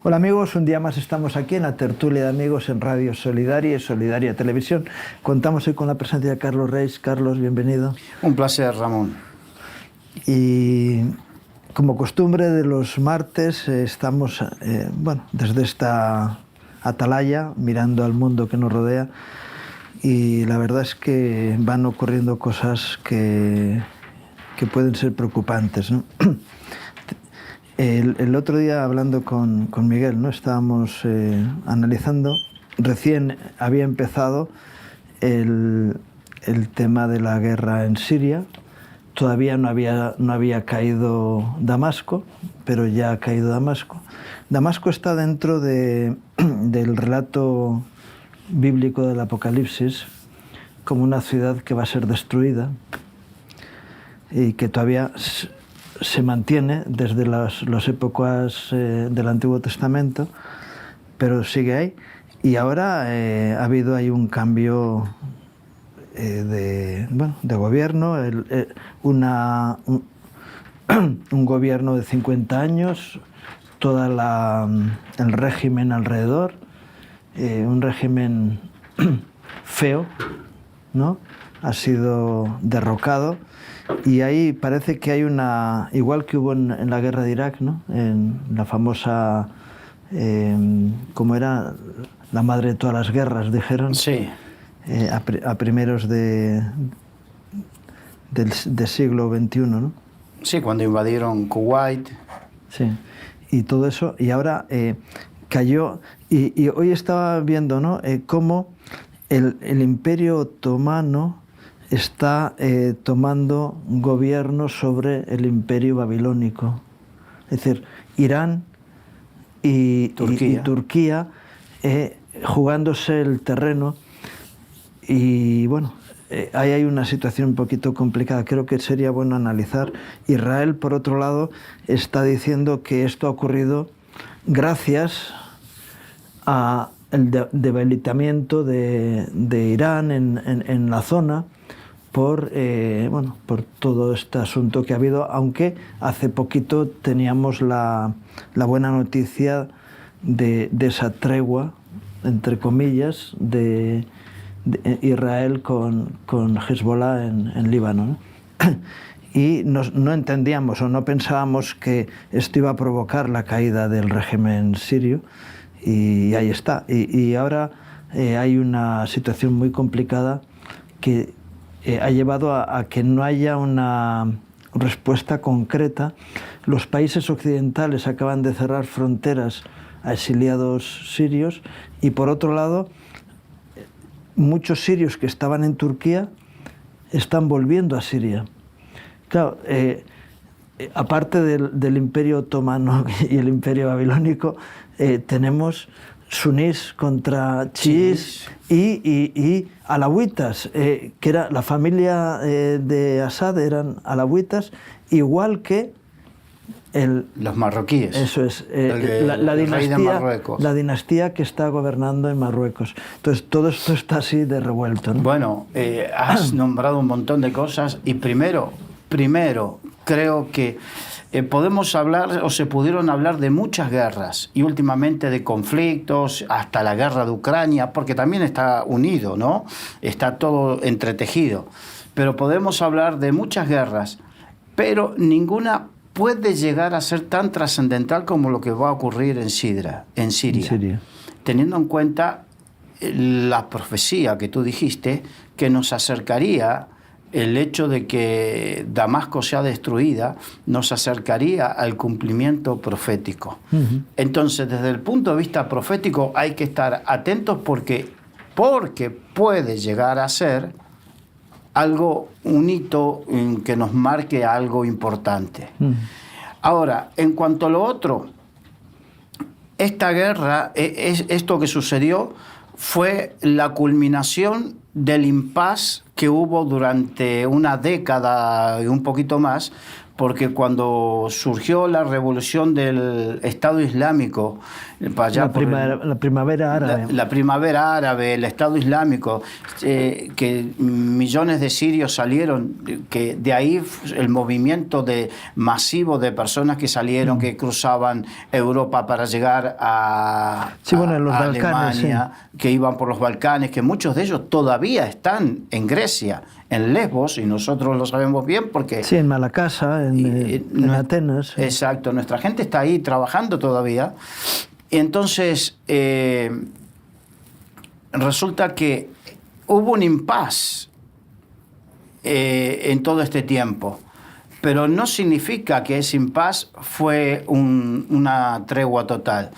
Hola amigos, un día más estamos aquí en la tertulia de amigos en Radio Solidaria y Solidaria Televisión. Contamos hoy con la presencia de Carlos Reis. Carlos, bienvenido. Un placer, Ramón. Y como costumbre de los martes, estamos desde esta atalaya mirando al mundo que nos rodea, y la verdad es que van ocurriendo cosas que pueden ser preocupantes, ¿no? El otro día, hablando con Miguel, ¿no? Estábamos analizando, recién había empezado el tema de la guerra en Siria. Todavía no había caído Damasco, pero ya ha caído Damasco. Damasco está dentro del relato bíblico del Apocalipsis como una ciudad que va a ser destruida y que todavía se mantiene desde las épocas del Antiguo Testamento, pero sigue ahí. Y ahora ha habido ahí un cambio de gobierno, un gobierno de 50 años, todo el régimen alrededor, un régimen feo, ¿no? Ha sido derrocado. Y ahí parece que hay igual que hubo en la guerra de Irak, ¿no? En la famosa, ¿cómo era? La madre de todas las guerras, dijeron. Sí. A primeros del siglo XXI, ¿no? Sí, cuando invadieron Kuwait. Sí, y todo eso, y ahora cayó, y hoy estaba viendo, ¿no? Cómo el Imperio Otomano está tomando gobierno sobre el Imperio Babilónico. Es decir, Irán y Turquía jugándose el terreno. Y bueno, ahí hay una situación un poquito complicada. Creo que sería bueno analizar. Israel, por otro lado, está diciendo que esto ha ocurrido gracias al debilitamiento de Irán en la zona, por todo este asunto que ha habido, aunque hace poquito teníamos la buena noticia de esa tregua, entre comillas, de Israel con Hezbollah en Líbano, ¿no? Y no entendíamos o no pensábamos que esto iba a provocar la caída del régimen sirio, y ahí está. Y ahora hay una situación muy complicada que ha llevado a que no haya una respuesta concreta. Los países occidentales acaban de cerrar fronteras a exiliados sirios, y por otro lado, muchos sirios que estaban en Turquía están volviendo a Siria. Claro, aparte del Imperio Otomano y el Imperio Babilónico, tenemos sunís contra chiíes y alawitas, que era la familia de Assad, eran alawitas, igual que los marroquíes. Eso es, la dinastía que está gobernando en Marruecos. Entonces, todo esto está así de revuelto, ¿no? Bueno, has nombrado un montón de cosas, y primero, creo que podemos hablar, o se pudieron hablar, de muchas guerras, y últimamente de conflictos, hasta la guerra de Ucrania, porque también está unido, ¿no? Está todo entretejido. Pero podemos hablar de muchas guerras, pero ninguna puede llegar a ser tan trascendental como lo que va a ocurrir en Siria. Teniendo en cuenta la profecía que tú dijiste, que nos acercaría, el hecho de que Damasco sea destruida, nos acercaría al cumplimiento profético. Entonces, desde el punto de vista profético, hay que estar atentos porque puede llegar a ser un hito que nos marque algo importante. Ahora, en cuanto a lo otro, esta guerra, esto que sucedió, fue la culminación del impasse que hubo durante una década y un poquito más, porque cuando surgió la revolución del Estado Islámico, para allá la primavera árabe. La primavera árabe, el Estado Islámico, que millones de sirios salieron, que de ahí el movimiento masivo de personas que salieron, que cruzaban Europa para llegar a, los a Balcanes, Alemania, que iban por los Balcanes, que muchos de ellos todavía están en Grecia, en Lesbos, y nosotros lo sabemos bien porque... Sí, en Malacasa, en Atenas. Sí. Exacto, nuestra gente está ahí trabajando todavía. Y entonces, resulta que hubo un impasse en todo este tiempo, pero no significa que ese impasse fue una tregua total.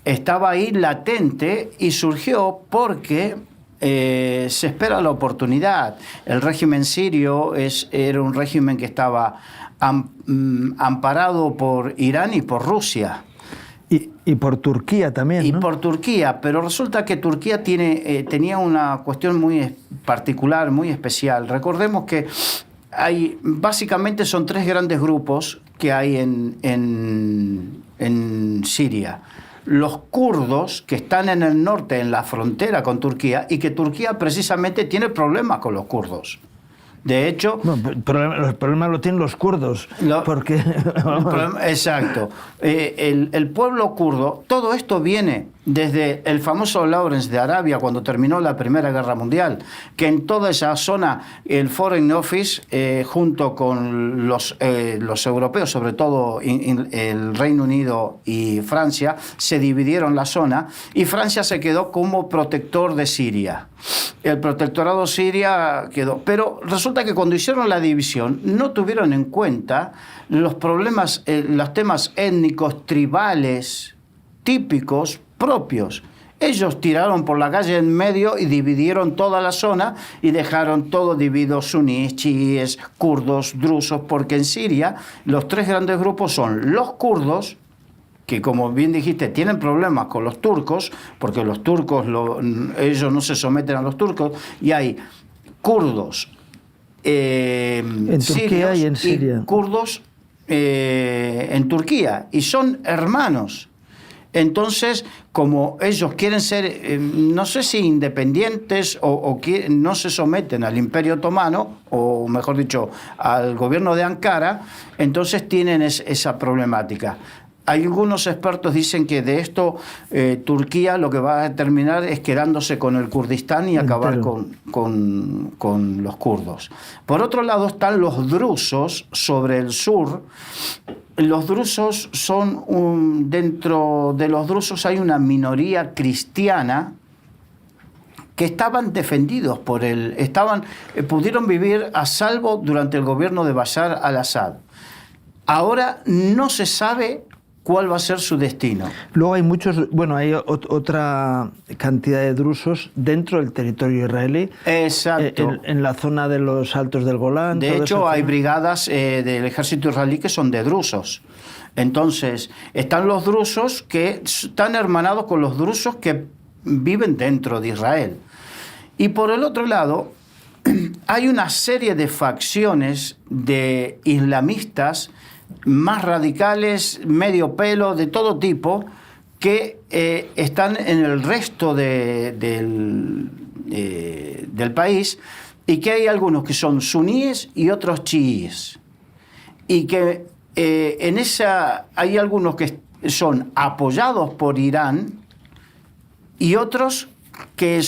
Estaba ahí latente y surgió porque se espera la oportunidad. El régimen sirio era un régimen que estaba amparado por Irán y por Rusia. Y por Turquía también, ¿no? Y por Turquía, pero resulta que Turquía tenía una cuestión muy particular, muy especial. Recordemos que básicamente son 3 grandes grupos que hay en Siria. Los kurdos, que están en el norte, en la frontera con Turquía, y que Turquía precisamente tiene problemas con los kurdos. De hecho... No, los problemas lo tienen los kurdos. Porque, exacto. El pueblo kurdo, todo esto viene desde el famoso Lawrence de Arabia, cuando terminó la Primera Guerra Mundial, que en toda esa zona el Foreign Office, junto con los europeos, sobre todo el Reino Unido y Francia, se dividieron la zona, y Francia se quedó como protector de Siria. El protectorado Siria quedó. Pero resulta que cuando hicieron la división no tuvieron en cuenta los problemas, los temas étnicos, tribales, típicos, propios. Ellos tiraron por la calle en medio y dividieron toda la zona y dejaron todo dividido: suníes, chiíes, kurdos, drusos, porque en Siria los 3 grandes grupos son los kurdos, que como bien dijiste tienen problemas con los turcos, porque los turcos, ellos no se someten a los turcos, y hay kurdos en Turquía y en Siria. Y kurdos en Turquía, y son hermanos. Entonces, como ellos quieren ser, no sé si independientes o no se someten al Imperio Otomano, o mejor dicho, al gobierno de Ankara, entonces tienen esa problemática. Algunos expertos dicen que de esto Turquía lo que va a terminar es quedándose con el Kurdistán y acabar con los kurdos. Por otro lado están los drusos sobre el sur. Los drusos son dentro de los drusos hay una minoría cristiana que estaban defendidos por pudieron vivir a salvo durante el gobierno de Bashar al-Assad. Ahora no se sabe cuál va a ser su destino. Luego hay hay otra cantidad de drusos dentro del territorio israelí. Exacto. En la zona de los Altos del Golán. De hecho, hay brigadas del ejército israelí que son de drusos. Entonces, están los drusos que están hermanados con los drusos que viven dentro de Israel. Y por el otro lado, hay una serie de facciones de islamistas más radicales, medio pelo, de todo tipo, que están en el resto del país, y que hay algunos que son suníes y otros chiíes. Y que hay algunos que son apoyados por Irán y otros que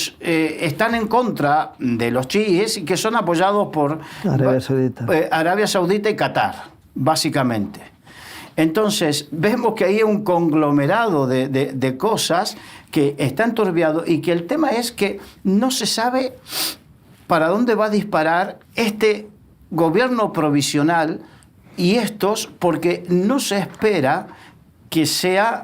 están en contra de los chiíes y que son apoyados por Arabia Saudita y Qatar, básicamente. Entonces, vemos que hay un conglomerado de cosas que están turbiados, y que el tema es que no se sabe para dónde va a disparar este gobierno provisional y porque no se espera que sean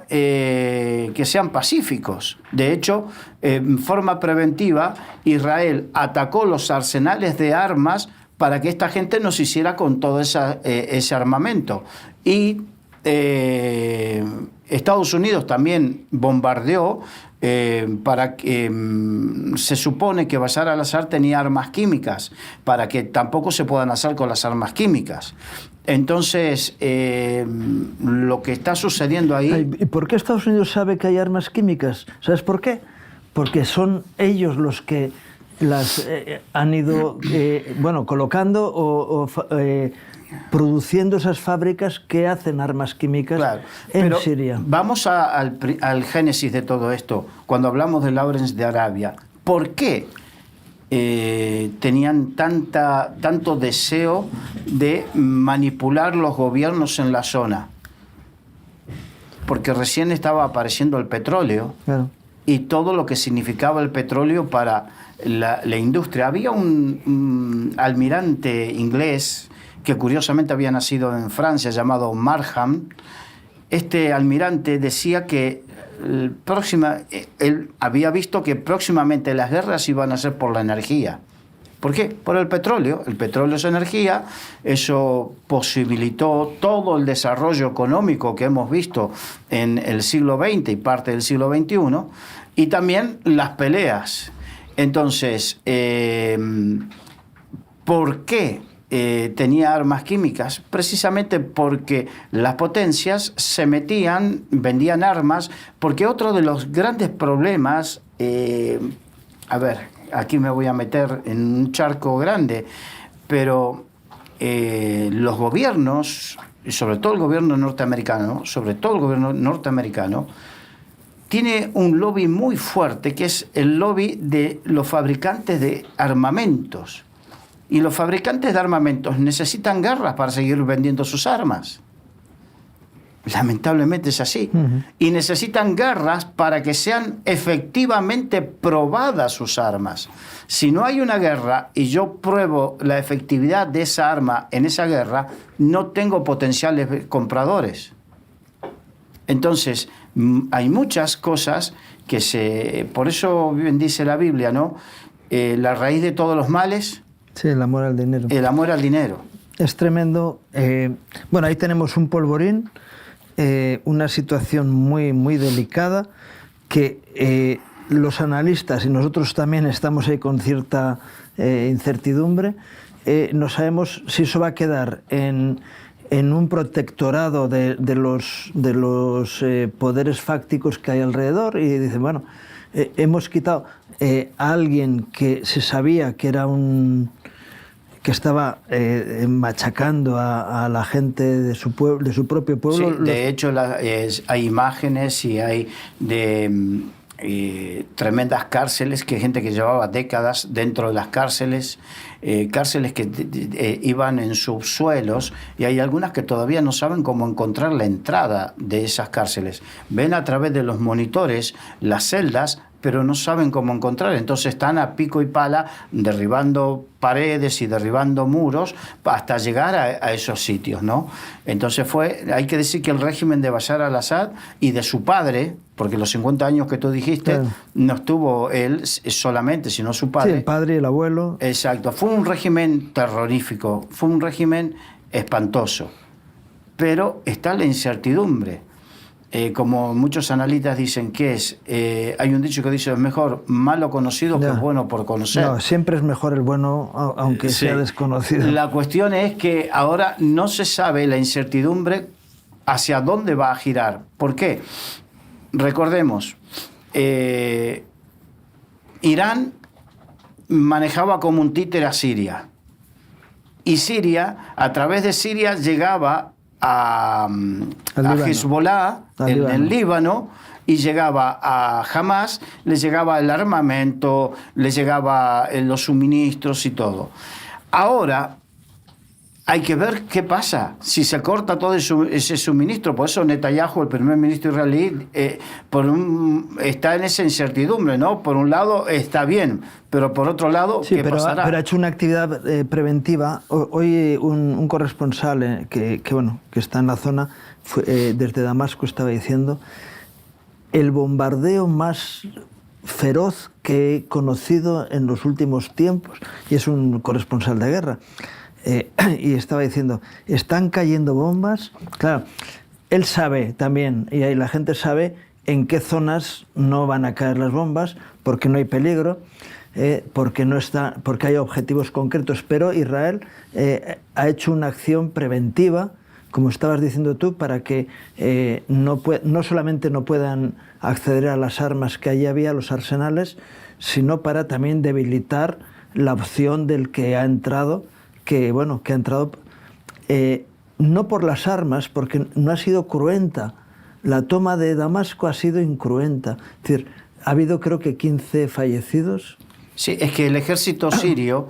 pacíficos. De hecho, en forma preventiva, Israel atacó los arsenales de armas para que esta gente no se hiciera con todo ese armamento. Y Estados Unidos también bombardeó para que se supone que Bashar al-Assad tenía armas químicas, para que tampoco se puedan hacer con las armas químicas. Entonces, lo que está sucediendo ahí... ¿Y por qué Estados Unidos sabe que hay armas químicas? ¿Sabes por qué? Porque son ellos los que las han ido colocando o produciendo esas fábricas que hacen armas químicas en Siria. Vamos al génesis de todo esto, cuando hablamos de Lawrence de Arabia. ¿Por qué tenían tanto deseo de manipular los gobiernos en la zona? Porque recién estaba apareciendo el petróleo, claro, y todo lo que significaba el petróleo para la industria. Había un almirante inglés que curiosamente había nacido en Francia, llamado Markham. Este almirante decía que él había visto que próximamente las guerras iban a ser por la energía. ¿Por qué? Por el petróleo. El petróleo es energía. Eso posibilitó todo el desarrollo económico que hemos visto en el siglo XX y parte del siglo XXI, y también las peleas. Entonces, ¿por qué tenía armas químicas? Precisamente porque las potencias se metían, vendían armas, porque otro de los grandes problemas, aquí me voy a meter en un charco grande, pero los gobiernos, y sobre todo el gobierno norteamericano, tiene un lobby muy fuerte, que es el lobby de los fabricantes de armamentos. Y los fabricantes de armamentos necesitan guerras para seguir vendiendo sus armas. Lamentablemente es así. Y necesitan guerras para que sean efectivamente probadas sus armas. Si no hay una guerra y yo pruebo la efectividad de esa arma en esa guerra, no tengo potenciales compradores. Entonces, hay muchas cosas que por eso bien dice la Biblia, ¿no? La raíz de todos los males... Sí, el amor al dinero. El amor al dinero. Es tremendo. Ahí tenemos un polvorín, una situación muy, muy delicada, que los analistas, y nosotros también estamos ahí con cierta incertidumbre, no sabemos si eso va a quedar en un protectorado de los poderes fácticos que hay alrededor, y dicen, bueno, hemos quitado a alguien que se sabía que era que estaba machacando a la gente de su propio pueblo. Sí, de hecho hay imágenes y hay tremendas cárceles, que hay gente que llevaba décadas dentro de las cárceles, cárceles que iban en subsuelos, y hay algunas que todavía no saben cómo encontrar la entrada de esas cárceles. Ven a través de los monitores las celdas, pero no saben cómo encontrar. Entonces están a pico y pala derribando paredes y derribando muros hasta llegar a esos sitios, ¿no? Entonces hay que decir que el régimen de Bashar al-Assad y de su padre, porque los 50 años que tú dijiste, claro, no estuvo él solamente, sino su padre. Sí, el padre y el abuelo. Exacto. Fue un régimen terrorífico, fue un régimen espantoso. Pero está la incertidumbre. Como muchos analistas dicen que hay un dicho que dice, es mejor malo conocido que bueno por conocer. No, siempre es mejor el bueno aunque sea desconocido. La cuestión es que ahora no se sabe la incertidumbre hacia dónde va a girar. ¿Por qué? Recordemos, Irán manejaba como un títere a Siria, y Siria, a través de Siria, llegaba a Hezbollah en el Líbano, y llegaba a Hamas, les llegaba el armamento, les llegaba los suministros y todo. Ahora hay que ver qué pasa si se corta todo ese suministro. Por eso Netanyahu, el primer ministro israelí, está en esa incertidumbre, ¿no? Por un lado está bien, pero por otro lado, ¿qué pasará? Pero ha hecho una actividad preventiva. Hoy un corresponsal que está en la zona, desde Damasco, estaba diciendo: el bombardeo más feroz que he conocido en los últimos tiempos, y es un corresponsal de guerra. Y estaba diciendo, están cayendo bombas. Claro, él sabe también, y ahí la gente sabe en qué zonas no van a caer las bombas, porque no hay peligro. porque hay objetivos concretos, pero Israel ha hecho una acción preventiva, como estabas diciendo tú, para que no solamente no puedan acceder a las armas que allí había, los arsenales, sino para también debilitar la opción del que ha entrado, no por las armas, porque no ha sido cruenta. La toma de Damasco ha sido incruenta. Es decir, ha habido creo que 15 fallecidos. Sí, es que el ejército sirio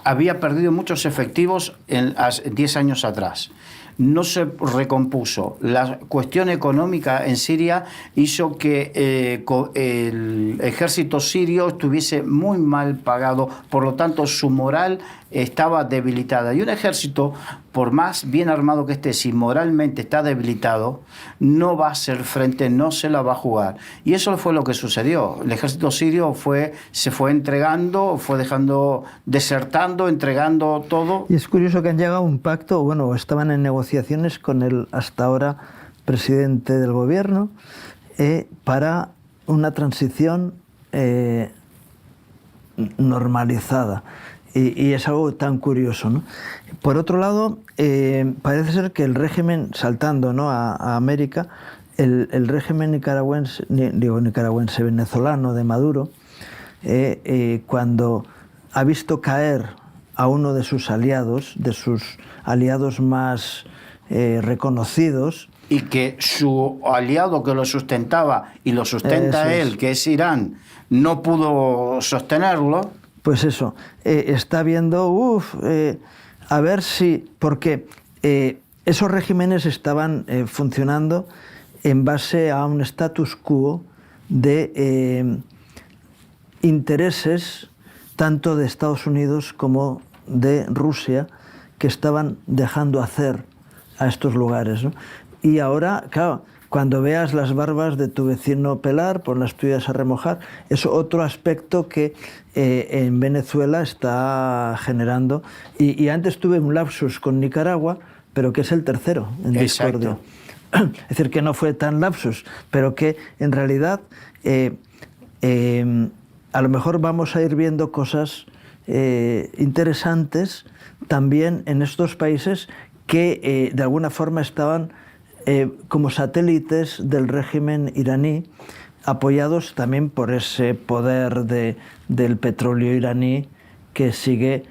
había perdido muchos efectivos 10 años atrás. No se recompuso. La cuestión económica en Siria hizo que el ejército sirio estuviese muy mal pagado, por lo tanto su moral estaba debilitada. Y un ejército, por más bien armado que esté, si moralmente está debilitado, no va a hacer frente, no se la va a jugar. Y eso fue lo que sucedió. El ejército sirio se fue entregando, fue desertando, entregando todo. Y es curioso que han llegado a un pacto, estaban en negociaciones con el hasta ahora presidente del gobierno para una transición normalizada. Y es algo tan curioso, ¿no? Por otro lado, parece ser que el régimen, saltando, ¿no?, a América, el régimen nicaragüense venezolano de Maduro, cuando ha visto caer a uno de sus aliados más reconocidos, y que su aliado que lo sustentaba y lo sustenta él, que es Irán, no pudo sostenerlo. Pues eso, está viendo, a ver si, porque esos regímenes estaban funcionando en base a un status quo de intereses tanto de Estados Unidos como de Rusia, que estaban dejando hacer a estos lugares, ¿no? Y ahora, claro, cuando veas las barbas de tu vecino pelar, pon las tuyas a remojar. Es otro aspecto que en Venezuela está generando. Y antes tuve un lapsus con Nicaragua, pero que es el tercero en discordia. Es decir, que no fue tan lapsus, pero que en realidad a lo mejor vamos a ir viendo cosas interesantes también en estos países que de alguna forma estaban como satélites del régimen iraní, apoyados también por ese poder del petróleo iraní que sigue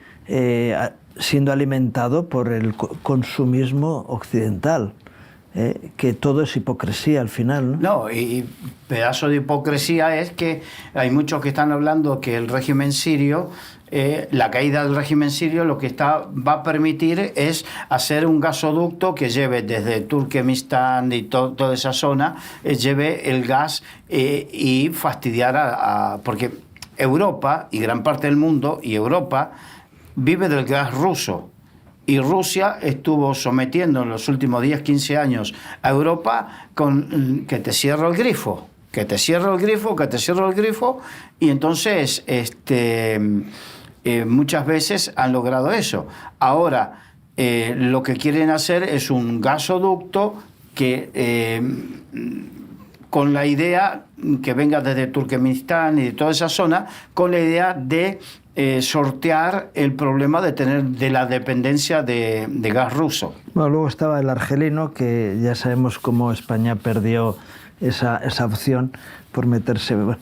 siendo alimentado por el consumismo occidental. Que todo es hipocresía al final, ¿no? No, y pedazo de hipocresía es que hay muchos que están hablando que el régimen sirio, la caída del régimen sirio, lo que va a permitir es hacer un gasoducto que lleve desde Turkmenistán y toda esa zona, lleve el gas y fastidiar porque Europa y gran parte del mundo y Europa vive del gas ruso. Y Rusia estuvo sometiendo en los últimos 10, 15 años a Europa con que te cierro el grifo, que te cierro el grifo, que te cierro el grifo, y entonces muchas veces han logrado eso. Ahora, lo que quieren hacer es un gasoducto que con la idea que venga desde Turkmenistán y de toda esa zona, con la idea de sortear el problema de la dependencia de gas ruso. Bueno, luego estaba el argelino, que ya sabemos cómo España perdió esa opción por meterse. Bueno.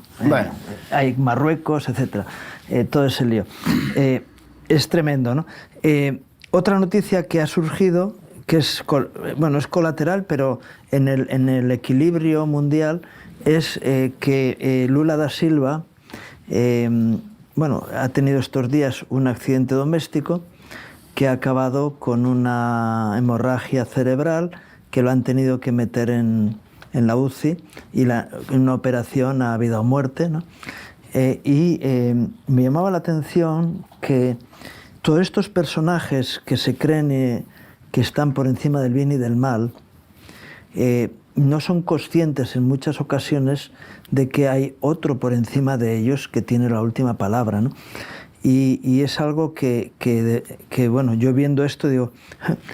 Hay Marruecos, etcétera. Todo ese lío. Es tremendo, ¿no? Otra noticia que ha surgido, que es colateral, pero en el equilibrio mundial, es que Lula da Silva ha tenido estos días un accidente doméstico que ha acabado con una hemorragia cerebral, que lo han tenido que meter en la UCI, y una operación a vida o muerte, ¿no? Me llamaba la atención que todos estos personajes que se creen que están por encima del bien y del mal, no son conscientes en muchas ocasiones de que hay otro por encima de ellos que tiene la última palabra, ¿no? Y es algo que yo viendo esto digo,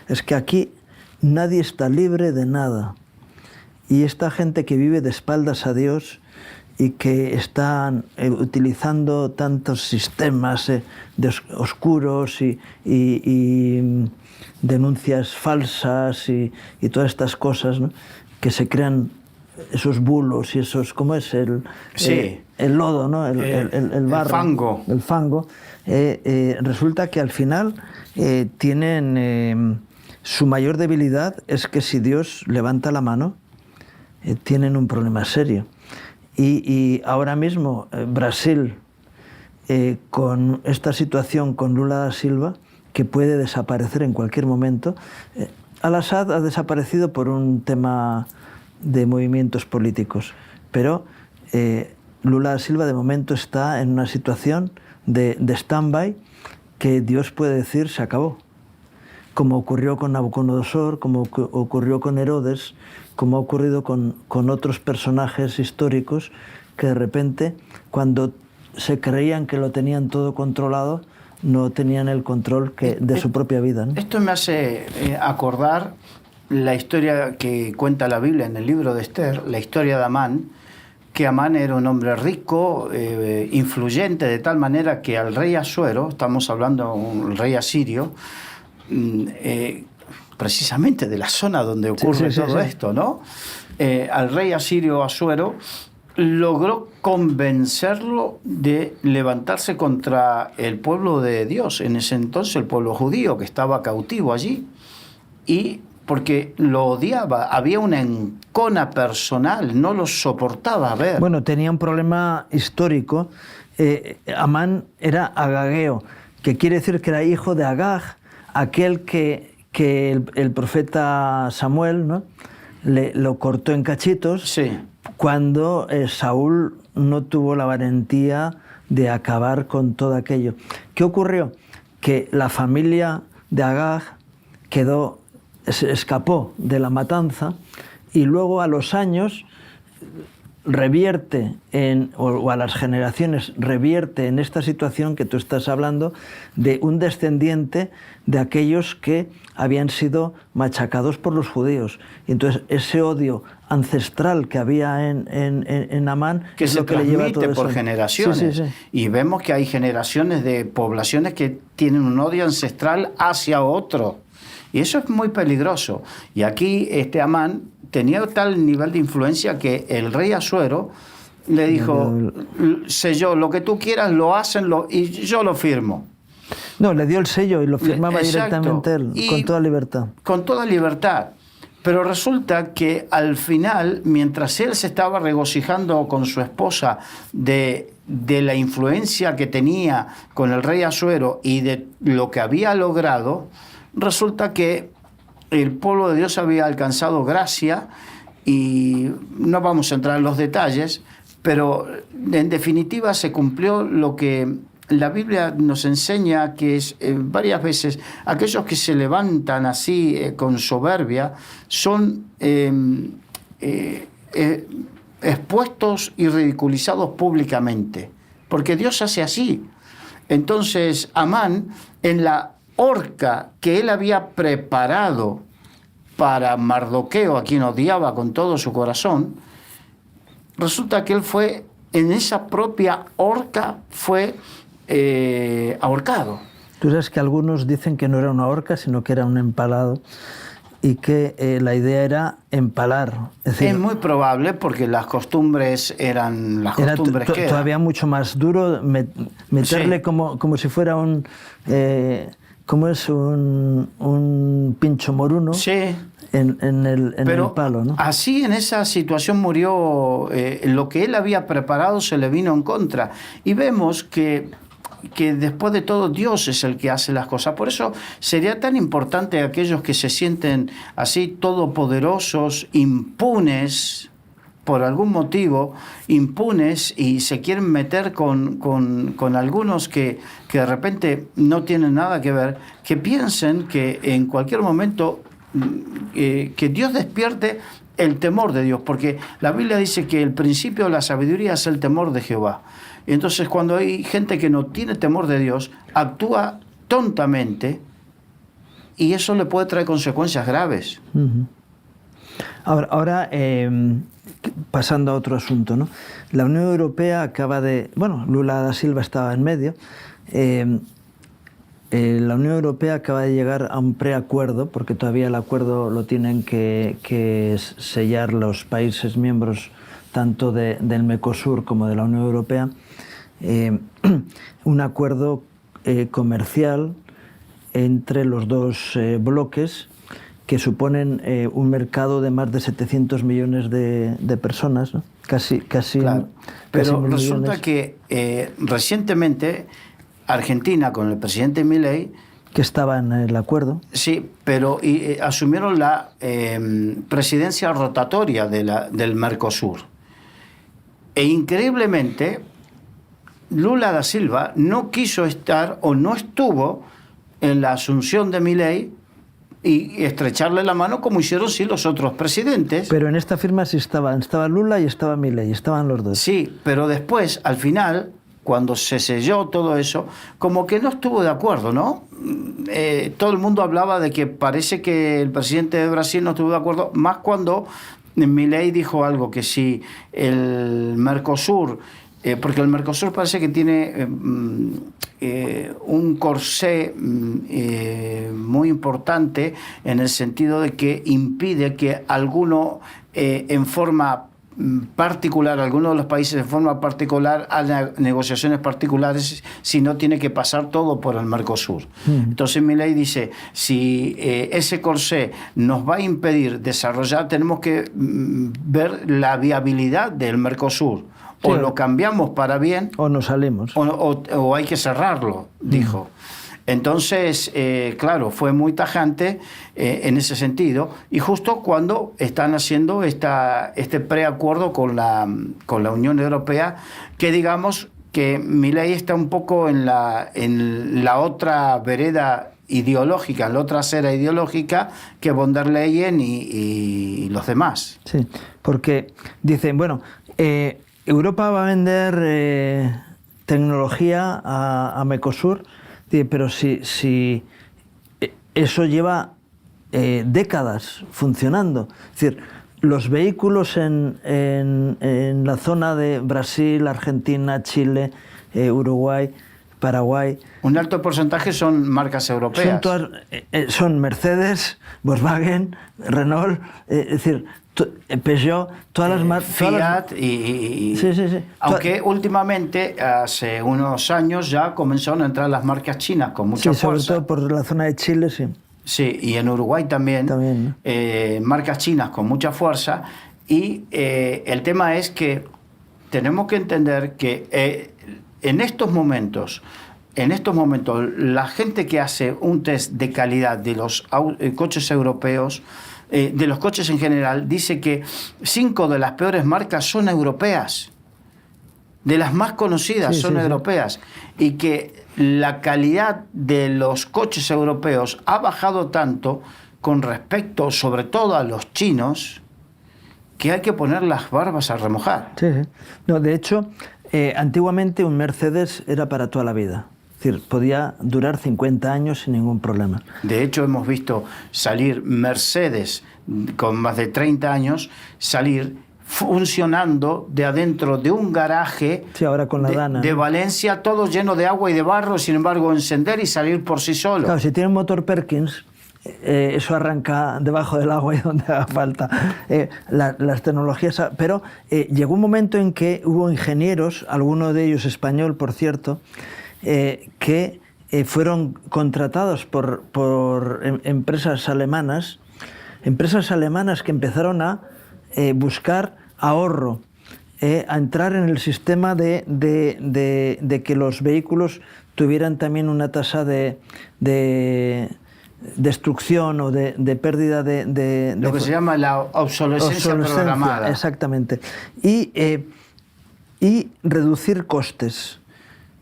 es que aquí nadie está libre de nada. Y esta gente que vive de espaldas a Dios y que están utilizando tantos sistemas oscuros y denuncias falsas y todas estas cosas, ¿no? Que se crean esos bulos y esos, ¿cómo es? El lodo, ¿no? El barro, el fango. Resulta que al final tienen su mayor debilidad es que si Dios levanta la mano, tienen un problema serio. Y ahora mismo Brasil, con esta situación con Lula da Silva, que puede desaparecer en cualquier momento, Al-Assad ha desaparecido por un tema de movimientos políticos, pero Lula da Silva de momento está en una situación de stand-by que Dios puede decir se acabó, como ocurrió con Nabucodonosor, como ocurrió con Herodes, como ha ocurrido con otros personajes históricos que de repente, cuando se creían que lo tenían todo controlado, no tenían el control de su propia vida, ¿no? Esto me hace acordar la historia que cuenta la Biblia en el libro de Esther, la historia de Amán, que Amán era un hombre rico, influyente, de tal manera que al rey Asuero, estamos hablando de un rey asirio, precisamente de la zona donde ocurre todo esto, ¿no? Al rey asirio Asuero logró convencerlo de levantarse contra el pueblo de Dios, en ese entonces el pueblo judío que estaba cautivo allí, y porque lo odiaba, había una encona personal, no lo soportaba ver. Bueno, tenía un problema histórico. Amán era agageo, que quiere decir que era hijo de Agag, aquel que el profeta Samuel, ¿no?, lo cortó en cachitos, sí, cuando Saúl no tuvo la valentía de acabar con todo aquello. ¿Qué ocurrió? Que la familia de Agag escapó de la matanza y luego a los años revierte o a las generaciones revierte en esta situación que tú estás hablando de un descendiente de aquellos que habían sido machacados por los judíos. Y entonces ese odio ancestral que había en Amán que es se lo que le lleva a todo transmite por eso. generaciones. Sí, sí, sí. Y vemos que hay generaciones de poblaciones que tienen un odio ancestral hacia otro. Y eso es muy peligroso. Y aquí Amán tenía tal nivel de influencia que el rey Asuero le dijo, sé yo, lo que tú quieras lo hacen y yo lo firmo. No, le dio el sello y lo firmaba Exacto. directamente él, con toda libertad. Con toda libertad. Pero resulta que al final, mientras él se estaba regocijando con su esposa de la influencia que tenía con el rey Asuero y de lo que había logrado, resulta que el pueblo de Dios había alcanzado gracia, y no vamos a entrar en los detalles, pero en definitiva se cumplió lo que la Biblia nos enseña, que es varias veces aquellos que se levantan así con soberbia son expuestos y ridiculizados públicamente, porque Dios hace así. Entonces Amán, en la horca que él había preparado para Mardoqueo, a quien odiaba con todo su corazón, resulta que él fue, en esa propia horca, fue ahorcado. Tú sabes que algunos dicen que no era una horca, sino que era un empalado, y que la idea era empalar. Es muy probable, porque las costumbres eran las costumbres que eran. Todavía mucho más duro meterle, sí, como si fuera un... ¿cómo es? Un pincho moruno, sí, en el palo, ¿no? Así, en esa situación murió. Lo que él había preparado se le vino en contra. Y vemos que después de todo Dios es el que hace las cosas. Por eso sería tan importante aquellos que se sienten así todopoderosos, impunes, por algún motivo, impunes, y se quieren meter con algunos que de repente no tienen nada que ver, que piensen que en cualquier momento que Dios despierte el temor de Dios, porque la Biblia dice que el principio de la sabiduría es el temor de Jehová. Entonces, cuando hay gente que no tiene temor de Dios, actúa tontamente, y eso le puede traer consecuencias graves. Uh-huh. Ahora pasando a otro asunto, ¿no? La Unión Europea acaba de... Bueno, Lula da Silva estaba en medio. La Unión Europea acaba de llegar a un preacuerdo, porque todavía el acuerdo lo tienen que sellar los países miembros tanto del Mercosur como de la Unión Europea, un acuerdo comercial entre los dos bloques que suponen un mercado de más de 700 millones de personas, ¿no? Casi Claro. Pero resulta que recientemente Argentina, con el presidente Milei, que estaba en el acuerdo. Sí, pero asumieron la presidencia rotatoria del Mercosur. E increíblemente, Lula da Silva no quiso estar o no estuvo en la asunción de Milei y estrecharle la mano como hicieron sí los otros presidentes. Pero en esta firma sí estaba Lula y estaba Milei, estaban los dos. Sí, pero después, al final, cuando se selló todo eso, como que no estuvo de acuerdo, ¿no? Todo el mundo hablaba de que parece que el presidente de Brasil no estuvo de acuerdo, más cuando Milei dijo algo, que si el Mercosur, porque el Mercosur parece que tiene un corsé muy importante en el sentido de que impide que alguno en forma particular, algunos de los países en forma particular haya negociaciones particulares, si no tiene que pasar todo por el Mercosur. Entonces Milei dice, si ese corsé nos va a impedir desarrollar, tenemos que ver la viabilidad del Mercosur. O lo cambiamos para bien, o nos salimos. O hay que cerrarlo, dijo. Entonces, claro, fue muy tajante en ese sentido, y justo cuando están haciendo este preacuerdo con la Unión Europea, que digamos que Milei está un poco en la otra vereda ideológica, en la otra acera ideológica que von der Leyen y los demás. Sí, porque dicen, bueno, Europa va a vender tecnología a Mercosur, pero si eso lleva décadas funcionando. Es decir, los vehículos en la zona de Brasil, Argentina, Chile, Uruguay, Paraguay... Un alto porcentaje son marcas europeas. Son Mercedes, Volkswagen, Renault, es decir, Peugeot, todas las marcas... Fiat y... Sí, sí, sí. Aunque últimamente, hace unos años, ya comenzaron a entrar las marcas chinas con mucha fuerza. Sobre todo por la zona de Chile, sí. Sí, y en Uruguay también, ¿no? Marcas chinas con mucha fuerza. Y el tema es que tenemos que entender que en estos momentos, la gente que hace un test de calidad de los coches europeos, de los coches en general, dice que 5 de las peores marcas son europeas. De las más conocidas son europeas. Y que la calidad de los coches europeos ha bajado tanto con respecto, sobre todo a los chinos, que hay que poner las barbas a remojar. Sí, sí. No, de hecho, antiguamente un Mercedes era para toda la vida. Es decir, podía durar 50 años sin ningún problema. De hecho, hemos visto salir Mercedes con más de 30 años, salir funcionando de adentro de un garaje, sí, ahora con la Dana, de Valencia, todo lleno de agua y de barro, sin embargo, encender y salir por sí solo. Claro, si tiene un motor Perkins, eso arranca debajo del agua y donde haga falta. Las tecnologías... Pero llegó un momento en que hubo ingenieros, alguno de ellos español, por cierto, que fueron contratados por empresas alemanas que empezaron a buscar ahorro, a entrar en el sistema de que los vehículos tuvieran también una tasa de destrucción o de pérdida de lo que se llama la obsolescencia programada. Exactamente. Y reducir costes.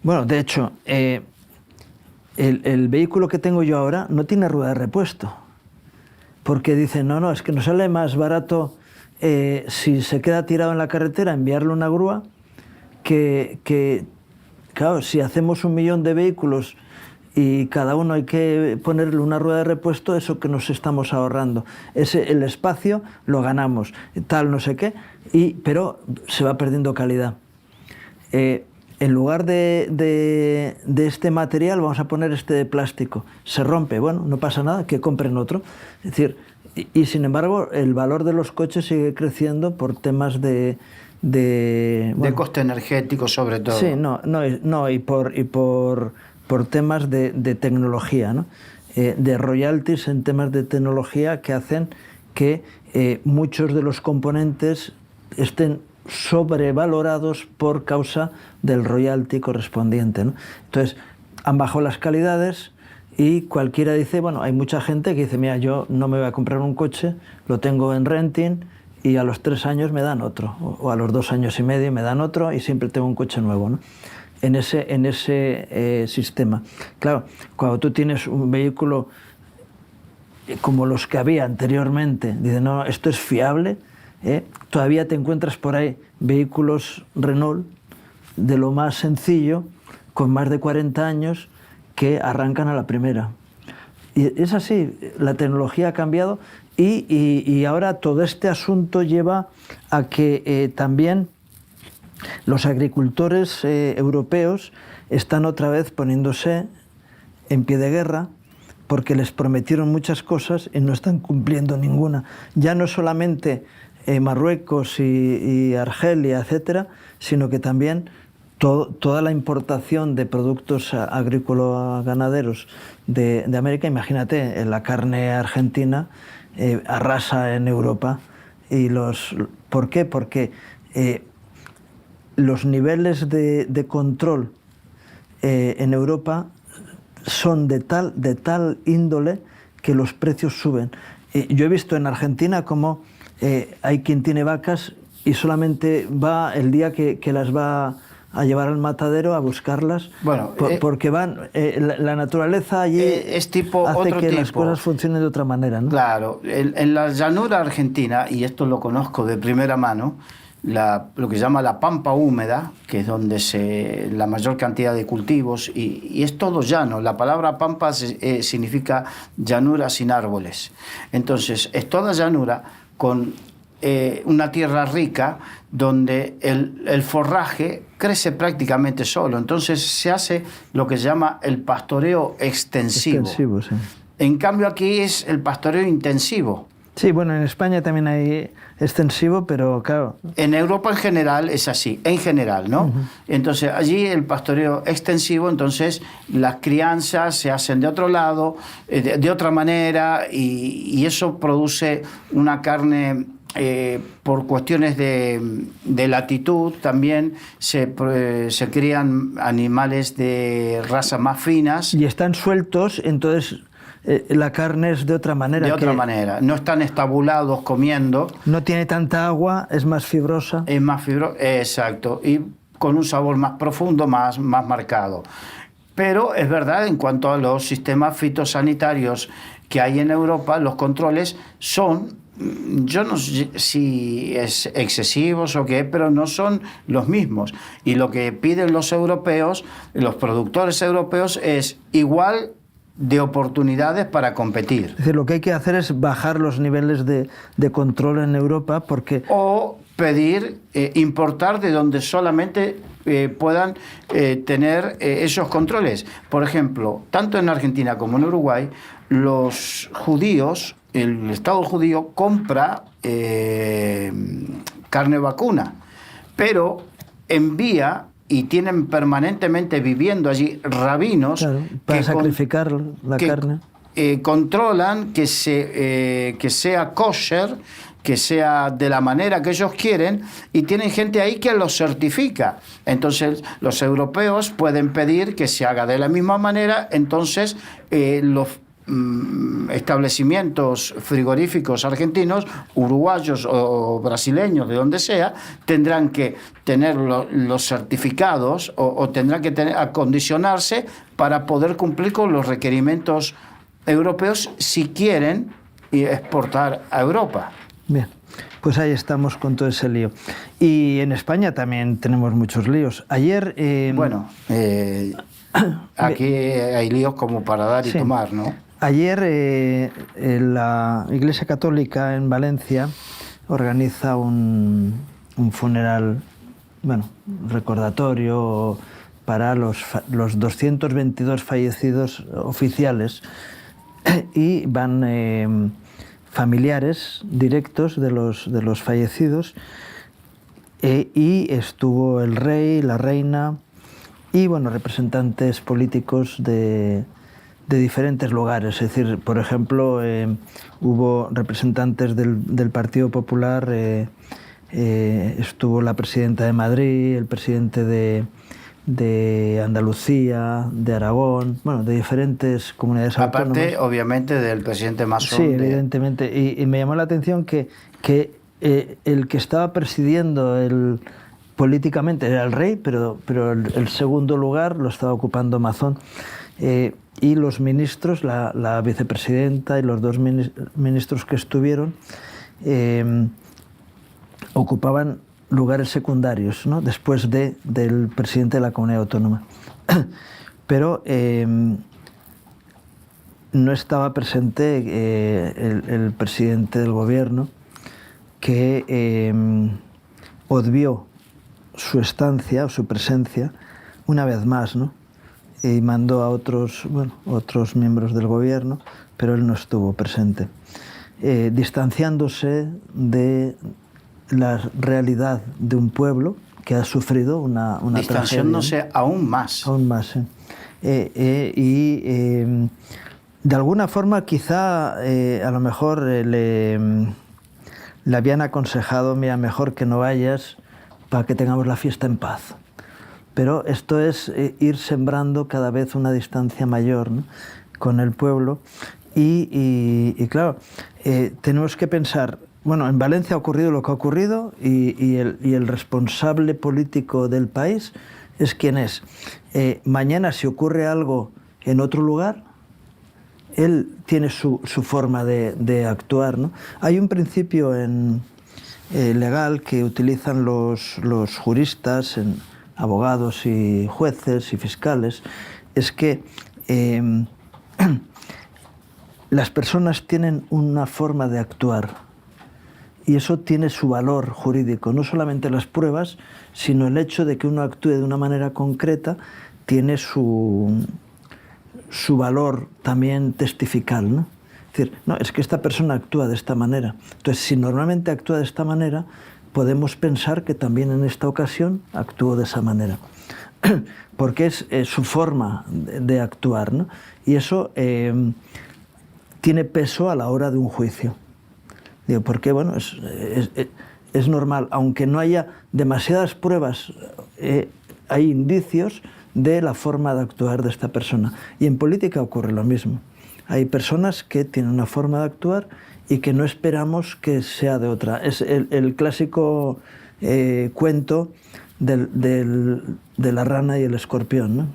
Bueno, de hecho, el vehículo que tengo yo ahora no tiene rueda de repuesto, porque dicen, no, es que nos sale más barato si se queda tirado en la carretera enviarle una grúa que claro, si hacemos 1 millón de vehículos y cada uno hay que ponerle una rueda de repuesto, eso que nos estamos ahorrando. El espacio lo ganamos, tal no sé qué, pero se va perdiendo calidad. En lugar de este material vamos a poner este de plástico. Se rompe, bueno, no pasa nada, que compren otro. Es decir, y sin embargo el valor de los coches sigue creciendo por temas de coste energético sobre todo. Sí, y por temas de tecnología, ¿no? De royalties en temas de tecnología que hacen que muchos de los componentes estén sobrevalorados por causa del royalty correspondiente, ¿no? Entonces, han bajado las calidades y cualquiera dice, bueno, hay mucha gente que dice, mira, yo no me voy a comprar un coche, lo tengo en renting y a los 3 años me dan otro, o a los 2 años y medio me dan otro y siempre tengo un coche nuevo, ¿no? En ese sistema. Claro, cuando tú tienes un vehículo como los que había anteriormente, dices, no, esto es fiable, todavía te encuentras por ahí vehículos Renault de lo más sencillo, con más de 40 años, que arrancan a la primera. Y es así, la tecnología ha cambiado y ahora todo este asunto lleva a que también los agricultores europeos están otra vez poniéndose en pie de guerra porque les prometieron muchas cosas y no están cumpliendo ninguna. Ya no solamente Marruecos y Argelia, etcétera, sino que también toda la importación de productos agrícolas ganaderos de América, imagínate, la carne argentina arrasa en Europa. ¿Por qué? Porque los niveles de control en Europa son de tal índole que los precios suben. Yo he visto en Argentina cómo hay quien tiene vacas y solamente va el día que las va a llevar al matadero a buscarlas, bueno, porque la naturaleza allí hace que las cosas funcionen de otra manera, ¿no? Claro, en la llanura argentina, y esto lo conozco de primera mano, lo que se llama la pampa húmeda, que es donde la mayor cantidad de cultivos, y es todo llano. La palabra pampa significa llanura sin árboles. Entonces, es toda llanura con una tierra rica donde el forraje crece prácticamente solo. Entonces se hace lo que se llama el pastoreo extensivo. Sí. En cambio aquí es el pastoreo intensivo. Sí, bueno, en España también hay extensivo, pero claro... En Europa en general es así, en general, ¿no? Entonces allí el pastoreo extensivo, entonces las crianzas se hacen de otro lado, de otra manera, y eso produce una carne... por cuestiones de latitud también se crían animales de razas más finas. Y están sueltos, entonces la carne es de otra manera. De otra manera, no están estabulados comiendo. No tiene tanta agua, es más fibrosa. Es más fibrosa, exacto, y con un sabor más profundo, más marcado. Pero es verdad, en cuanto a los sistemas fitosanitarios que hay en Europa, los controles son... Yo no sé si es excesivos o qué, pero no son los mismos. Y lo que piden los europeos, los productores europeos, es igual de oportunidades para competir. Es decir, lo que hay que hacer es bajar los niveles de control en Europa porque... O pedir, importar de donde solamente puedan tener esos controles. Por ejemplo, tanto en Argentina como en Uruguay, los judíos... El Estado judío compra carne vacuna, pero envía y tienen permanentemente viviendo allí rabinos, claro, para sacrificar la carne. Controlan que sea kosher, que sea de la manera que ellos quieren, y tienen gente ahí que lo certifica. Entonces los europeos pueden pedir que se haga de la misma manera, entonces los establecimientos frigoríficos argentinos, uruguayos o brasileños, de donde sea, tendrán que tener los certificados o tendrán que acondicionarse para poder cumplir con los requerimientos europeos si quieren exportar a Europa. Bien, pues ahí estamos con todo ese lío. Y en España también tenemos muchos líos. Ayer... Aquí hay líos como para dar y Sí. tomar, ¿no? Ayer la Iglesia Católica en Valencia organiza un funeral, bueno, recordatorio para los 222 fallecidos oficiales y van familiares directos de los fallecidos y estuvo el rey, la reina y bueno, representantes políticos de diferentes lugares. Es decir, por ejemplo, hubo representantes del Partido Popular, estuvo la presidenta de Madrid, el presidente de Andalucía, de Aragón, bueno, de diferentes comunidades autónomas. Aparte, obviamente, del presidente Masón. Sí, evidentemente. Y me llamó la atención que el que estaba presidiendo políticamente era el rey, pero el segundo lugar lo estaba ocupando Mazón. Y los ministros, la vicepresidenta y los dos ministros que estuvieron, ocupaban lugares secundarios, ¿no? Después del presidente de la comunidad autónoma. Pero no estaba presente el presidente del gobierno, que obvió su estancia o su presencia una vez más, ¿no? Y mandó a otros miembros del gobierno, pero él no estuvo presente, distanciándose de la realidad de un pueblo que ha sufrido una distanciándose tragedia. aún más. Aún más, sí. De alguna forma quizá a lo mejor le habían aconsejado, mira, mejor que no vayas para que tengamos la fiesta en paz. Pero esto es ir sembrando cada vez una distancia mayor, ¿no?, con el pueblo. Y claro, tenemos que pensar, bueno, en Valencia ha ocurrido lo que ha ocurrido y el responsable político del país es quien es. Mañana, si ocurre algo en otro lugar, él tiene su forma de actuar, ¿no? Hay un principio legal que utilizan los juristas, abogados y jueces y fiscales, es que las personas tienen una forma de actuar y eso tiene su valor jurídico. No solamente las pruebas, sino el hecho de que uno actúe de una manera concreta tiene su valor también testifical, ¿no? Es decir, no, es que esta persona actúa de esta manera. Entonces, si normalmente actúa de esta manera, podemos pensar que también en esta ocasión actuó de esa manera. Porque es su forma de actuar, ¿no? Y eso tiene peso a la hora de un juicio. Digo, porque bueno, es normal, aunque no haya demasiadas pruebas, hay indicios de la forma de actuar de esta persona. Y en política ocurre lo mismo. Hay personas que tienen una forma de actuar y que no esperamos que sea de otra. Es el clásico cuento de la rana y el escorpión, ¿no?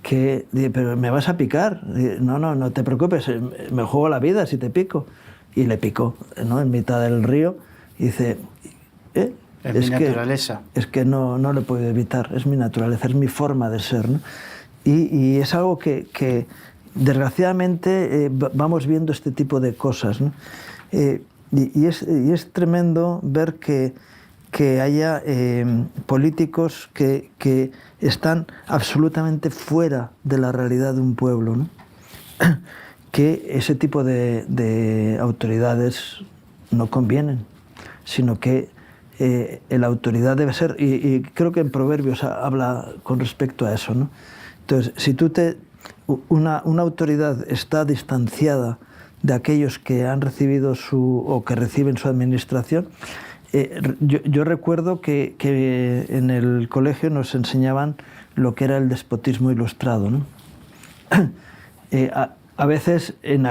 Que dice, pero me vas a picar. No te preocupes, me juego la vida si te pico. Y le picó, ¿no?, en mitad del río. Y dice, es mi naturaleza. Es que no lo puedo evitar, es mi naturaleza, es mi forma de ser, ¿no? Y es algo que desgraciadamente vamos viendo este tipo de cosas, ¿no? Y es tremendo ver que haya políticos que están absolutamente fuera de la realidad de un pueblo, ¿no? Que ese tipo de autoridades no convienen, sino que la autoridad debe ser, y creo que en Proverbios habla con respecto a eso, ¿no? Entonces, si una autoridad está distanciada de aquellos que han recibido o que reciben su administración, yo recuerdo que en el colegio nos enseñaban lo que era el despotismo ilustrado, ¿no? A veces, en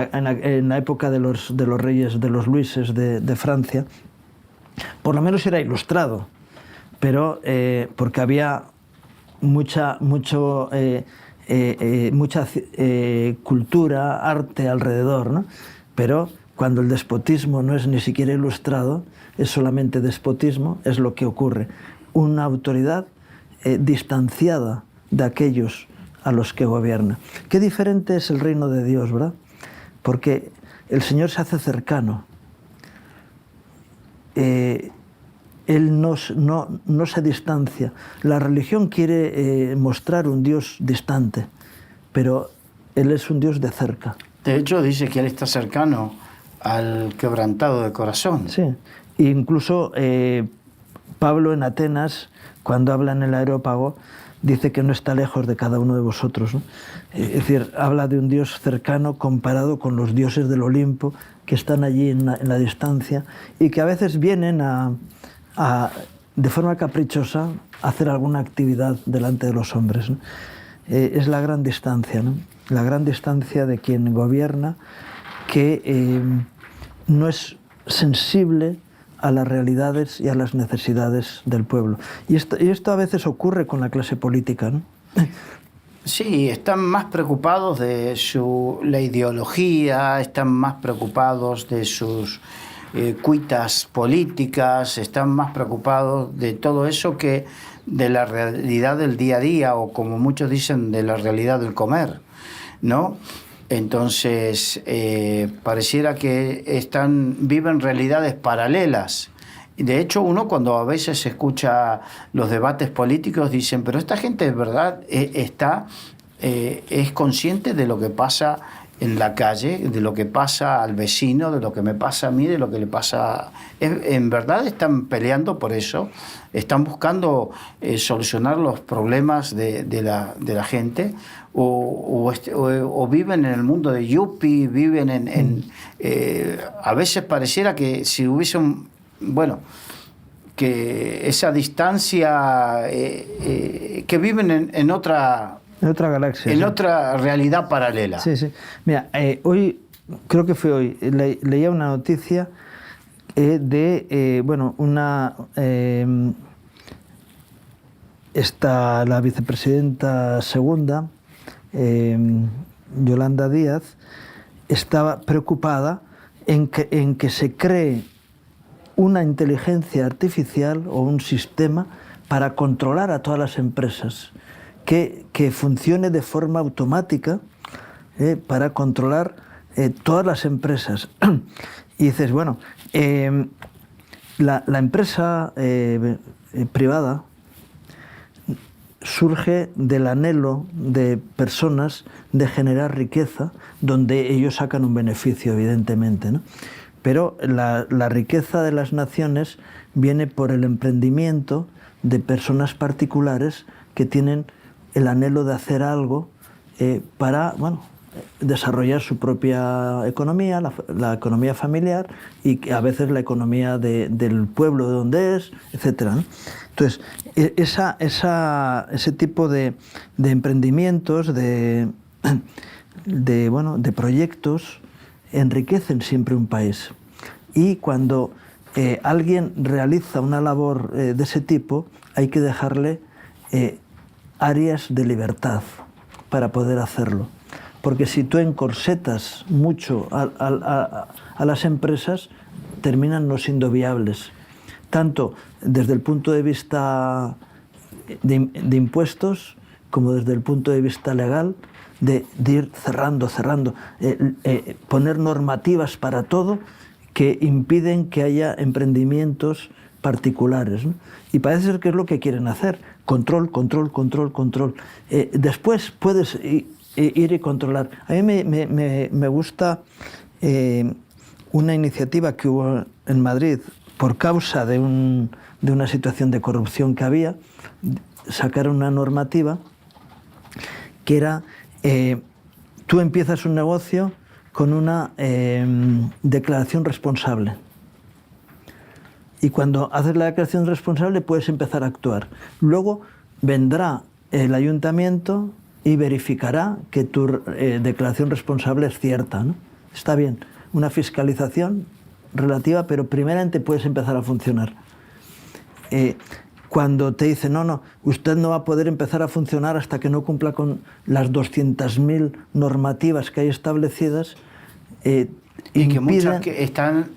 la época de los reyes, de los Luises de Francia, por lo menos era ilustrado, pero porque había mucha cultura, arte alrededor, ¿no? Pero cuando el despotismo no es ni siquiera ilustrado, es solamente despotismo, es lo que ocurre. Una autoridad distanciada de aquellos a los que gobierna. Qué diferente es el reino de Dios, ¿verdad? Porque el Señor se hace cercano. Él no se distancia. La religión quiere mostrar un Dios distante, pero Él es un Dios de cerca. De hecho, dice que Él está cercano al quebrantado de corazón. Sí, incluso Pablo en Atenas, cuando habla en el Areópago, dice que no está lejos de cada uno de vosotros, ¿no? Es decir, habla de un Dios cercano comparado con los dioses del Olimpo que están allí en la distancia y que a veces vienen de forma caprichosa a hacer alguna actividad delante de los hombres, ¿no? Es la gran distancia, ¿no? La gran distancia de quien gobierna, que no es sensible a las realidades y a las necesidades del pueblo. Y esto a veces ocurre con la clase política, ¿no? Sí, están más preocupados de la ideología, están más preocupados de sus cuitas políticas, están más preocupados de todo eso que de la realidad del día a día, o como muchos dicen, de la realidad del comer, ¿no? Entonces, pareciera que viven realidades paralelas. De hecho, uno cuando a veces escucha los debates políticos dicen, pero esta gente de verdad es consciente de lo que pasa en la calle, de lo que pasa al vecino, de lo que me pasa a mí, de lo que le pasa... En verdad están peleando por eso, están buscando solucionar los problemas de la gente, o viven en el mundo de yuppie, viven a veces pareciera que si hubiese que esa distancia, que viven en otra galaxia. En sí. otra realidad paralela. Sí, sí. Mira, hoy, creo que fue hoy, leía una noticia la vicepresidenta segunda, Yolanda Díaz, estaba preocupada en que se cree una inteligencia artificial o un sistema para controlar a todas las empresas, que funcione de forma automática para controlar todas las empresas. Y dices, bueno, la empresa privada surge del anhelo de personas de generar riqueza, donde ellos sacan un beneficio, evidentemente, ¿no? Pero la riqueza de las naciones viene por el emprendimiento de personas particulares que tienen el anhelo de hacer algo para desarrollar su propia economía, la economía familiar, y a veces la economía del pueblo de donde es, etc., ¿no? Entonces, ese tipo de emprendimientos, de proyectos, enriquecen siempre un país. Y cuando alguien realiza una labor de ese tipo, hay que dejarle áreas de libertad para poder hacerlo. Porque si tú encorsetas mucho a las empresas, terminan no siendo viables, tanto desde el punto de vista de impuestos como desde el punto de vista legal, de ir cerrando, poner normativas para todo que impiden que haya emprendimientos particulares, ¿no? Y parece ser que es lo que quieren hacer: control. Después puedes ir y controlar. A mí me gusta una iniciativa que hubo en Madrid por causa de una situación de corrupción que había. Sacaron una normativa que era: tú empiezas un negocio con una declaración responsable, y cuando haces la declaración responsable puedes empezar a actuar. Luego vendrá el ayuntamiento y verificará que tu declaración responsable es cierta, ¿no? Está bien, una fiscalización relativa, pero primeramente puedes empezar a funcionar. Cuando te dicen, no, usted no va a poder empezar a funcionar hasta que no cumpla con las 200.000 normativas que hay establecidas, Y que muchas que están,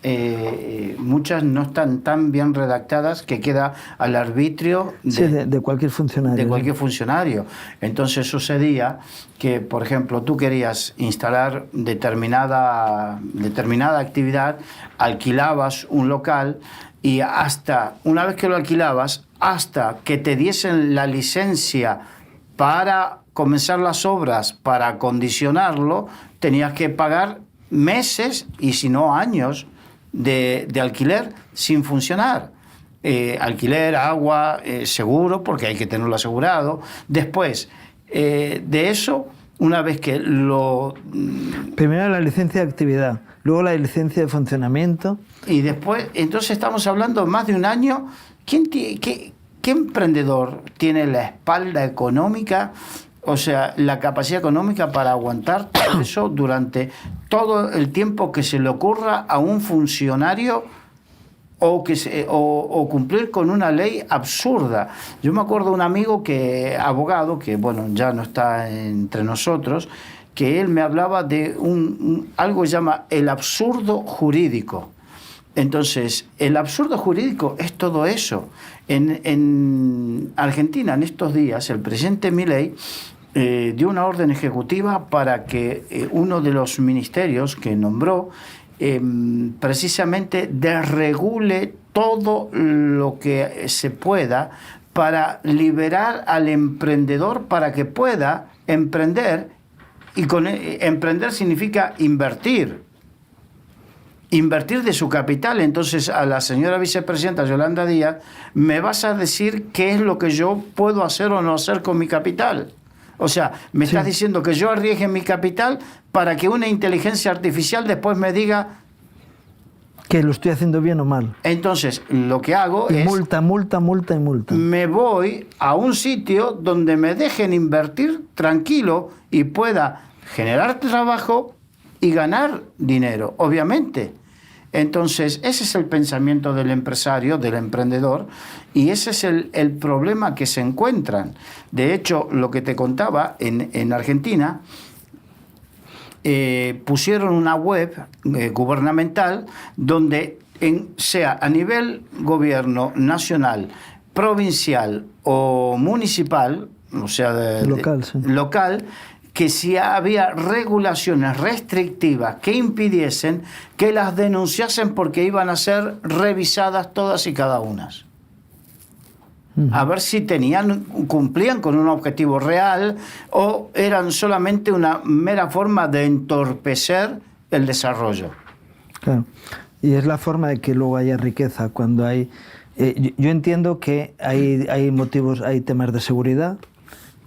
muchas no están tan bien redactadas que queda al arbitrio de cualquier funcionario. De cualquier funcionario. Entonces sucedía que, por ejemplo, tú querías instalar determinada actividad, alquilabas un local y hasta, una vez que lo alquilabas, hasta que te diesen la licencia para comenzar las obras, para acondicionarlo, tenías que pagar meses y si no años de alquiler sin funcionar. Alquiler, agua, seguro, porque hay que tenerlo asegurado. Después de eso, una vez que lo... Primero la licencia de actividad, luego la licencia de funcionamiento. Y después, entonces estamos hablando más de un año. ¿Qué emprendedor tiene la espalda económica, o sea, la capacidad económica para aguantar todo eso durante todo el tiempo que se le ocurra a un funcionario o cumplir con una ley absurda? Yo me acuerdo de un amigo abogado, que bueno, ya no está entre nosotros, que él me hablaba de algo que se llama el absurdo jurídico. Entonces, el absurdo jurídico es todo eso. En Argentina, en estos días, el presidente Milei dio una orden ejecutiva para que uno de los ministerios que nombró precisamente desregule todo lo que se pueda para liberar al emprendedor para que pueda emprender, y emprender significa invertir de su capital. Entonces, a la señora vicepresidenta Yolanda Díaz, me vas a decir qué es lo que yo puedo hacer o no hacer con mi capital. O sea, me estás diciendo que yo arriesgue mi capital para que una inteligencia artificial después me diga que lo estoy haciendo bien o mal. Entonces, lo que hago es... Multa. Me voy a un sitio donde me dejen invertir tranquilo y pueda generar trabajo y ganar dinero, obviamente. Entonces, ese es el pensamiento del empresario, del emprendedor, y ese es el problema que se encuentran. De hecho, lo que te contaba, en Argentina pusieron una web gubernamental donde sea a nivel gobierno nacional, provincial o municipal, o sea, local, que si había regulaciones restrictivas que impidiesen que las denunciasen porque iban a ser revisadas todas y cada una. A ver si cumplían con un objetivo real o eran solamente una mera forma de entorpecer el desarrollo. Claro. Y es la forma de que luego haya riqueza cuando hay... yo entiendo que hay motivos, hay temas de seguridad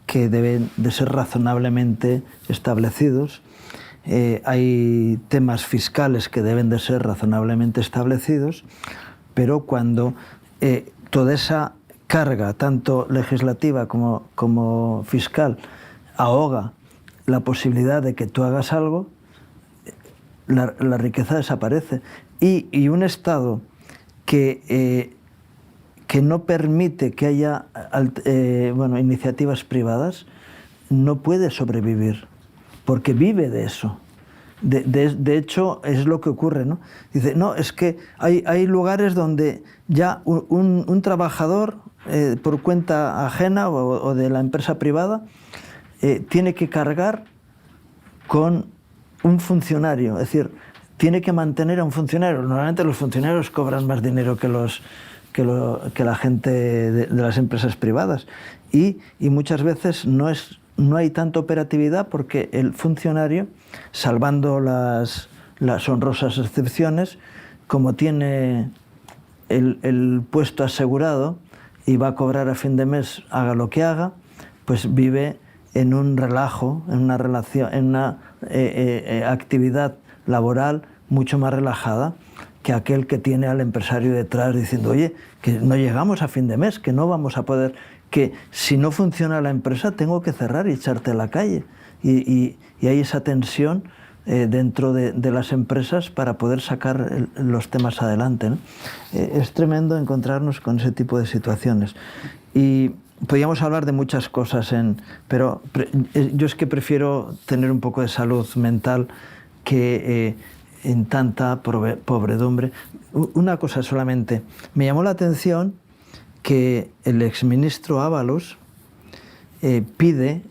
que deben de ser razonablemente establecidos. Hay temas fiscales que deben de ser razonablemente establecidos, pero cuando toda esa carga, tanto legislativa como fiscal, ahoga la posibilidad de que tú hagas algo, la riqueza desaparece. Y un Estado que no permite que haya iniciativas privadas no puede sobrevivir, porque vive de eso. De hecho, es lo que ocurre, ¿no? Dice, no, es que hay lugares donde ya un trabajador por cuenta ajena o de la empresa privada tiene que cargar con un funcionario, es decir, tiene que mantener a un funcionario. Normalmente los funcionarios cobran más dinero que la gente de las empresas privadas y muchas veces no hay tanta operatividad porque el funcionario, salvando las honrosas excepciones, como tiene el puesto asegurado y va a cobrar a fin de mes, haga lo que haga, pues vive en un relajo, en una relación, en una actividad laboral mucho más relajada que aquel que tiene al empresario detrás diciendo, oye, que no llegamos a fin de mes, que no vamos a poder, que si no funciona la empresa tengo que cerrar y echarte a la calle. Y hay esa tensión dentro de las empresas para poder sacar los temas adelante, ¿no? Es tremendo encontrarnos con ese tipo de situaciones. Y podríamos hablar de muchas cosas, pero yo es que prefiero tener un poco de salud mental que en tanta pobredumbre. Una cosa solamente, me llamó la atención que el exministro Ábalos pide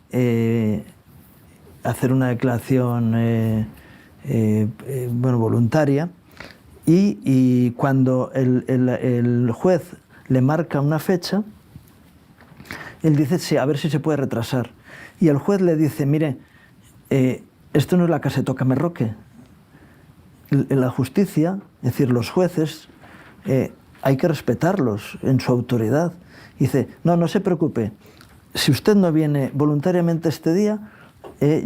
hacer una declaración voluntaria y cuando el juez le marca una fecha, él dice, sí, a ver si se puede retrasar. Y el juez le dice, mire, esto no es la casa de Tocamerroque. La justicia, es decir, los jueces, hay que respetarlos en su autoridad. Dice, no se preocupe, si usted no viene voluntariamente este día,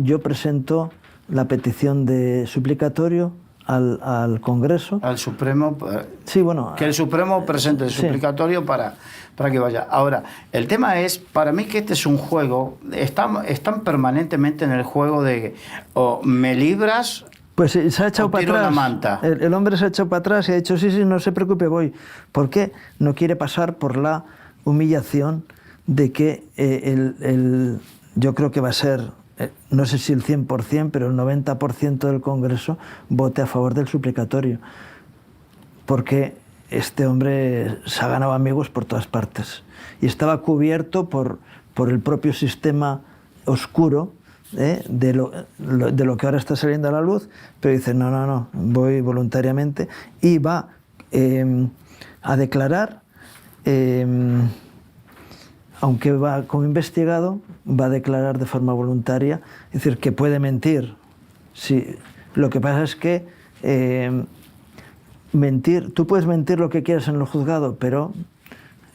yo presento la petición de suplicatorio al Congreso. Al Supremo. Sí, bueno. Que el Supremo presente el suplicatorio para que vaya. Ahora, el tema es, para mí que este es un juego, están permanentemente en el juego de o me libras. Pues se ha echado para atrás. La manta. El hombre se ha echado para atrás y ha dicho, sí, no se preocupe, voy. ¿Por qué? No quiere pasar por la humillación de que yo creo que va a ser, no sé si el 100%, pero el 90% del Congreso vote a favor del suplicatorio. Porque este hombre se ha ganado amigos por todas partes. Y estaba cubierto por el propio sistema oscuro, de lo que ahora está saliendo a la luz, pero dice, no, voy voluntariamente, y va a declarar, aunque va como investigado, va a declarar de forma voluntaria, es decir, que puede mentir. Sí, lo que pasa es que tú puedes mentir lo que quieras en el juzgado, pero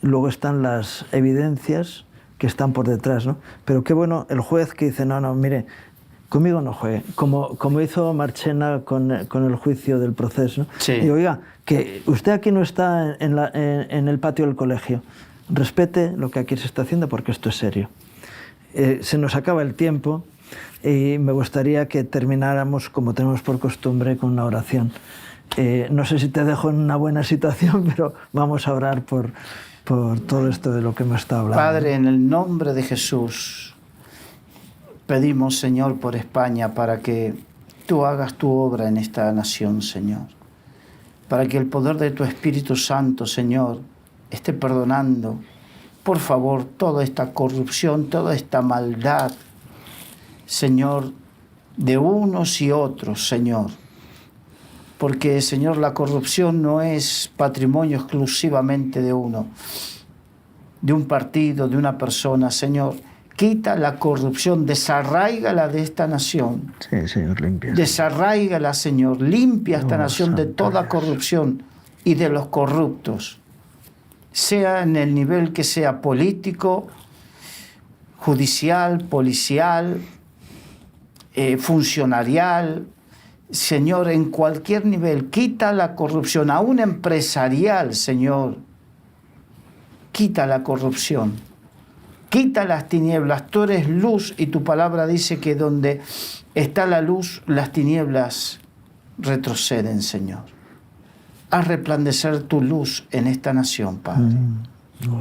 luego están las evidencias que están por detrás, ¿no? Pero qué bueno el juez que dice, no, mire, conmigo no juegue, como hizo Marchena con el juicio del proceso, ¿no? Sí. Y oiga, que usted aquí no está en el patio del colegio, respete lo que aquí se está haciendo porque esto es serio. Se nos acaba el tiempo y me gustaría que termináramos, como tenemos por costumbre, con una oración. No sé si te dejo en una buena situación, pero vamos a orar por todo esto de lo que hemos estado hablando. Padre, en el nombre de Jesús, pedimos, Señor, por España, para que tú hagas tu obra en esta nación, Señor. Para que el poder de tu Espíritu Santo, Señor, esté perdonando, por favor, toda esta corrupción, toda esta maldad, Señor, de unos y otros, Señor. Porque, Señor, la corrupción no es patrimonio exclusivamente de uno, de un partido, de una persona. Señor, quita la corrupción, desarráigala de esta nación. Sí, Señor, limpia. Desarráigala, Señor, limpia esta nación de toda corrupción y de los corruptos. Sea en el nivel que sea político, judicial, policial, funcionarial. Señor, en cualquier nivel, quita la corrupción, aún empresarial, Señor. Quita la corrupción, quita las tinieblas. Tú eres luz y tu palabra dice que donde está la luz, las tinieblas retroceden, Señor. Haz resplandecer tu luz en esta nación, Padre.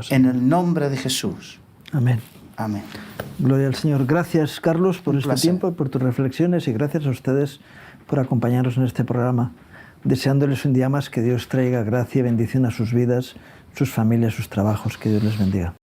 En el nombre de Jesús. Amén. Amén. Gloria al Señor. Gracias, Carlos, por este tiempo, por tus reflexiones, y gracias a ustedes por acompañarnos en este programa, deseándoles un día más que Dios traiga gracia y bendición a sus vidas, sus familias, sus trabajos. Que Dios les bendiga.